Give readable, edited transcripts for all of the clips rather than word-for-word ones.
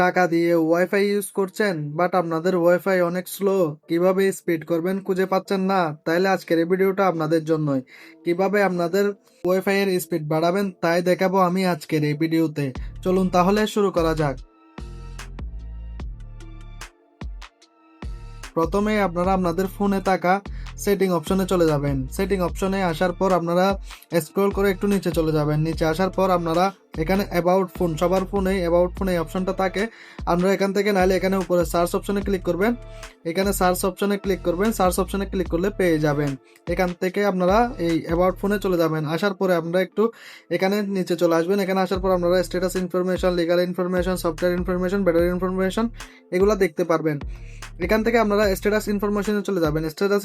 টাকা দিয়ে wifi use করছেন বাট আপনাদের ওয়াইফাই অনেক স্লো, কিভাবে স্পিড করবেন খুঁজে পাচ্ছেন না? তাইলে আজকের এই ভিডিওটা আপনাদের জন্যই। কিভাবে আপনাদের ওয়াইফাই এর স্পিড বাড়াবেন তাই দেখাবো আমি আজকের এই ভিডিওতে। চলুন তাহলে শুরু করা যাক। প্রথমে আপনারা আপনাদের ফোনে থাকা সেটিং অপশনে চলে যাবেন। সেটিং অপশনে আসার পর আপনারা স্ক্রল করে একটু নিচে চলে যাবেন। নিচে আসার পর আপনারা এখানে অ্যাবাউট ফোন, সবার ফোনে অ্যাবাউট ফোনে এই অপশনটা থাকে। আপনারা এখান থেকে নাইলে এখানে উপরে সার্চ অপশনে ক্লিক করবেন। এখানে সার্চ অপশনে ক্লিক করবেন। সার্চ অপশনে ক্লিক করলে পেয়ে যাবেন। এখান থেকে আপনারা এই অ্যাবাউট ফোনে চলে যাবেন। আসার পরে আপনারা একটু এখানে নিচে চলে আসবেন। এখানে আসার পর আপনারা status information, legal information, software information, battery information এগুলো দেখতে পারবেন। এখান থেকে আপনারা স্ট্যাটাস ইনফরমেশনে চলে যাবেন। স্ট্যাটাস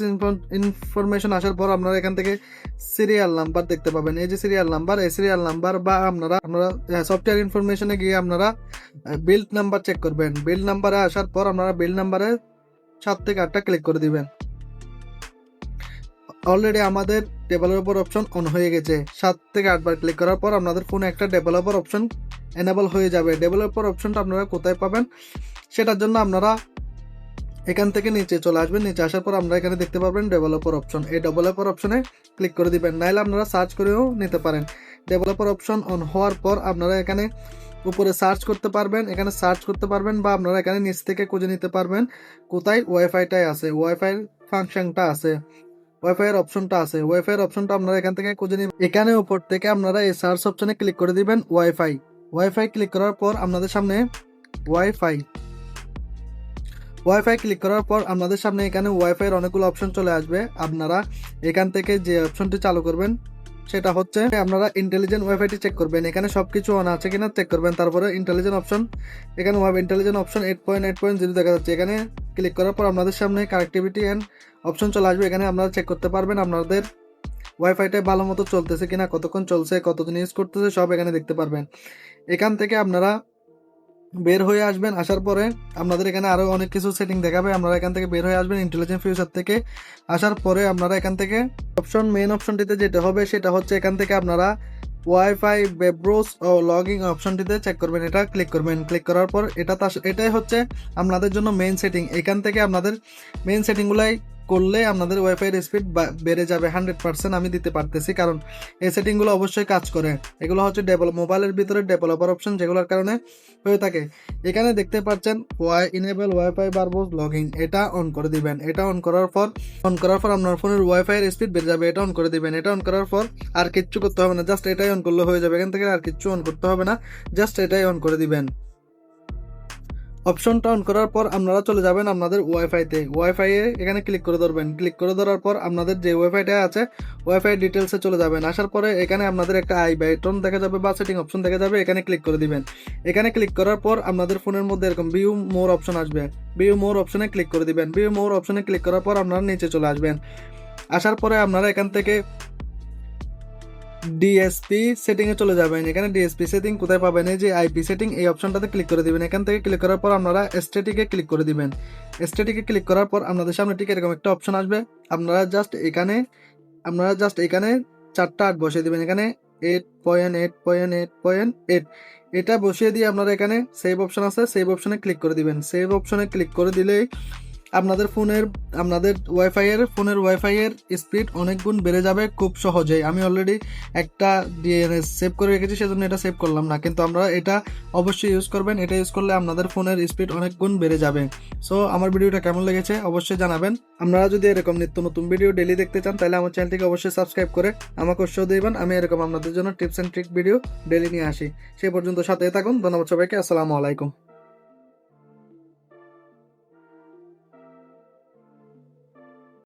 ইনফরমেশন আসার পর আপনারা এখান থেকে সিরিয়াল নাম্বার দেখতে পাবেন। এই যে সিরিয়াল নাম্বার, এই সিরিয়াল নাম্বার বা আপনারা সফটওয়্যার ইনফরমেশনে গিয়ে আপনারা বিল্ড নাম্বার চেক করবেন। বিল্ড নাম্বারে আসার পর আপনারা বিল্ড নাম্বারে 7 থেকে 8টা ক্লিক করে দিবেন। অলরেডি আমাদের ডেভেলপার অপশন অন হয়ে গেছে। 7 থেকে 8 বার ক্লিক করার পর আপনাদের ফোনে একটা ডেভেলপার অপশন এনেবল হয়ে যাবে। ডেভেলপার অপশনটা আপনারা কোথায় পাবেন সেটার জন্য আপনারা এখান থেকে নিচে চলে আসবেন। নিচে আসার পর আমরা এখানে দেখতে পাবেন ডেভেলপার অপশন। এই ডেভেলপার অপশনে ক্লিক করে দিবেন। নাইলে আপনারা সার্চ করেও নিতে পারেন। ডেভেলপার অপশন অন হওয়ার পর আপনারা এখানে উপরে সার্চ করতে পারবেন, এখানে সার্চ করতে পারবেন বা আপনারা এখানে নিচ থেকে খুঁজে নিতে পারবেন কোথায় ওয়াইফাইটাই আছে, ওয়াইফাই ফাংশনটা আছে, ওয়াইফাই এর অপশনটা আছে। ওয়াইফাই এর অপশনটা আপনারা এখান থেকে খুঁজে নিবেন। এখানে উপর থেকে আপনারা এই সার্চ অপশনে ক্লিক করে দিবেন ওয়াইফাই। ওয়াইফাই ক্লিক করার পর আপনাদের সামনে ওয়াইফাই ক্লিক করার পর আপনাদের সামনে এখানে ওয়াইফাই এর অনেকগুলো অপশন চলে আসবে। আপনারা এখান থেকে যে অপশনটি চালু করবেন সেটা হচ্ছে আপনারা ইন্টেলিজেন্ট ওয়াইফাইটি চেক করবেন। এখানে সবকিছু অন আছে কিনা চেক করবেন। তারপরে ইন্টেলিজেন্ট অপশন, এখানে ইন্টেলিজেন্ট অপশন 8.8.0 দেখা যাচ্ছে। এখানে ক্লিক করার পর আপনাদের সামনে কানেক্টিভিটি এন্ড অপশন চলে আসবে। এখানে আপনারা চেক করতে পারবেন আপনাদের ওয়াইফাইটা ভালো মতো চলতেছে কিনা, কতক্ষণ চলছে, কতদিন ইউজ করতেছে সব এখানে দেখতে পারবেন। এখান থেকে আপনারা বের হয়ে আসবেন। আসার পরে আপনাদের এখানে আরো অনেক কিছু সেটিং দেখাবে। আপনারা এখান থেকে বের হয়ে আসবেন ইন্টেলিজেন্ট ফিউচার থেকে। আসার পরে আপনারা এখান থেকে মেইন অপশনটিতে যেটা হবে সেটা হচ্ছে এখান থেকে আপনারা ওয়াইফাই ওয়েব ব্রাউজ ও লগইন অপশনটিতে চেক করবেন। এটা ক্লিক করবেন। ক্লিক করার পর এটাই হচ্ছে আপনাদের জন্য মেইন সেটিং। এখান থেকে আপনাদের মেইন সেটিংগুলাই করলে আপনাদের ওয়াইফাই এর স্পিড বেড়ে যাবে 100%। আমি দিতে পারতেছি কারণ এই সেটিংগুলো অবশ্যই কাজ করে। এগুলো হচ্ছে মোবাইলের ভিতরে ডেভেলপার অপশন যেগুলোর কারণে হয়ে থাকে। এখানে দেখতে পাচ্ছেন ইনেবল ওয়াইফাই বারবোস লগইন, এটা অন করে দিবেন। এটা অন করার পর আপনার ফোনের ওয়াইফাই এর স্পিড বেড়ে যাবে। এটা অন করে দিবেন। এটা অন করার পর আর কিচ্ছু করতে হবে না, জাস্ট এটাই অন করলে হয়ে যাবে। এখান থেকে আর কিচ্ছু অন করতে হবে না, জাস্ট এটাই অন করে দিবেন। অপশনটা অন করার পর আপনারা চলে যাবেন আপনাদের ওয়াইফাইতে। ওয়াইফাইয়ে এখানে ক্লিক করে ধরবেন। ক্লিক করে ধরার পর আপনাদের যে ওয়াইফাইটা আছে ওয়াইফাই ডিটেলসে চলে যাবেন। আসার পরে এখানে আপনাদের একটা আই বাটন দেখা যাবে বা সেটিং অপশন দেখা যাবে। এখানে ক্লিক করে দিবেন। এখানে ক্লিক করার পর আপনাদের ফোনের মধ্যে এরকম ভিউ মোর অপশন আসবে। ভিউ মোর অপশনে ক্লিক করে দিবেন। ভিউ মোর অপশনে ক্লিক করার পর আপনারা নিচে চলে আসবেন। আসার পরে আপনারা এখান থেকে ডিএসপি সেটিং এ চলে যাবেন। এখানে ডিএসপি সেটিং কোথায় পাবেন, এই যে আইপি সেটিং এই অপশনটাতে ক্লিক করে দিবেন। এখান থেকে ক্লিক করার পর আপনারা স্ট্যাটিকে ক্লিক করে দিবেন। স্ট্যাটিকে ক্লিক করার পর আপনাদের সামনে ঠিক এরকম একটা অপশন আসবে। আপনারা জাস্ট এখানে 4টা 8 বসিয়ে দিবেন। এখানে 8.8.8.8 এটা বসিয়ে দিয়ে আপনারা এখানে সেভ অপশন আছে, সেভ অপশনে ক্লিক করে দিবেন। সেভ অপশনে ক্লিক করে দিলেই আপনাদের ফোনের ওয়াইফাই এর স্পিড অনেক গুণ বেড়ে যাবে খুব সহজেই। আমি অলরেডি একটা ডিএনএস সেভ করে রেখেছি সেজন্য এটা সেভ করলাম না, কিন্তু আমরা এটা অবশ্যই ইউজ করবেন। এটা ইউজ করলে আপনাদের ফোনের স্পিড অনেক গুণ বেড়ে যাবে। সো আমার ভিডিওটা কেমন লেগেছে অবশ্যই জানাবেন। আপনারা যদি এরকম নিত্য নতুন ভিডিও ডেইলি দেখতে চান তাহলে আমার চ্যানেলটিকে অবশ্যই সাবস্ক্রাইব করে আমাকে উৎসাহ দিবেন। আমি এরকম আপনাদের জন্য tips and trick video daily নিয়ে আসি। সেই পর্যন্ত সাথে থাকুন। ধন্যবাদ সবাইকে। আসসালামু আলাইকুম।